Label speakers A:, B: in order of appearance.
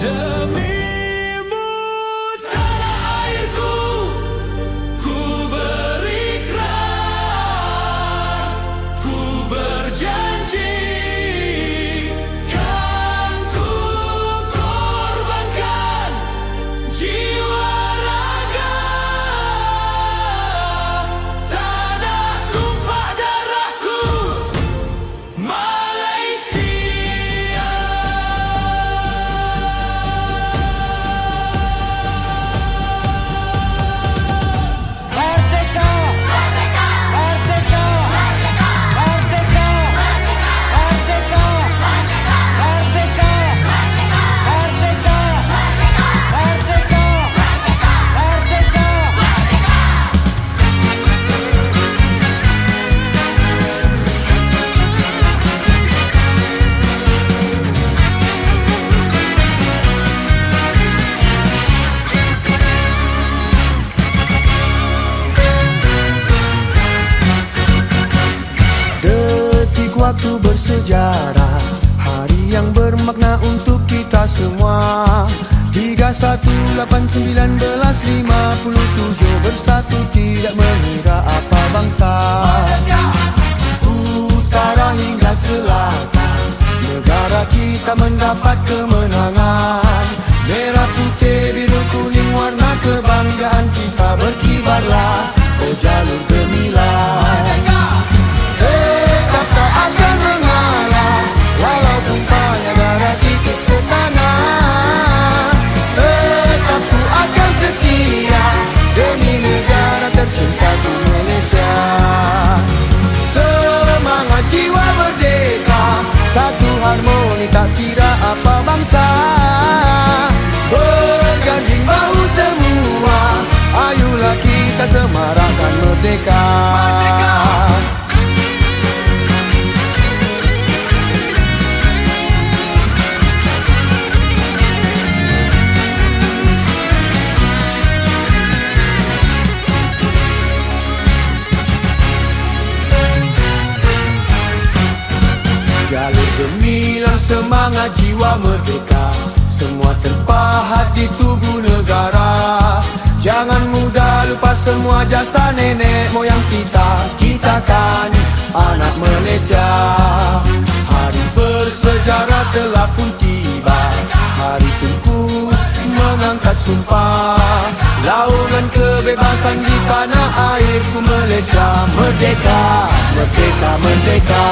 A: Demimu tanah airku, ku berikrar, ku berjanji, kan ku korbankan jiwa raga. Tanah tumpah darahku, Malaysia.
B: Merdeka! Merdeka! Merdeka! Merdeka! Merdeka! Merdeka! Merdeka! Merdeka!
C: Detik waktu bersejarah, hari yang bermakna untuk kita semua. 31/8/1957 bersatu tidak mengira apa bangsa. Utara hingga selatan, negara kita mendapat kemenangan. Merah putih biru kuning warna kebanggaan kita berkibarlah, oh jalur gemilang. Tetap tak akan mengalah, walaupun banyak darah titis ke tanah. Tetap ku akan setia demi negara tercintaku Malaysia. Semangat jiwa merdeka, satu harmoni tak kira apa bangsa. Berganding bahu semua, ayolah kita semarakkan merdeka. Jalur gemilang semangat jiwa merdeka, semua terpahat di tubuh negara. Jangan mudah lupa semua jasa nenek moyang kita. Kita kan anak Malaysia. Hari bersejarah telah pun tiba, hari tunku mengangkat sumpah. Launan kebebasan di tanah airku Malaysia. Merdeka, merdeka, merdeka.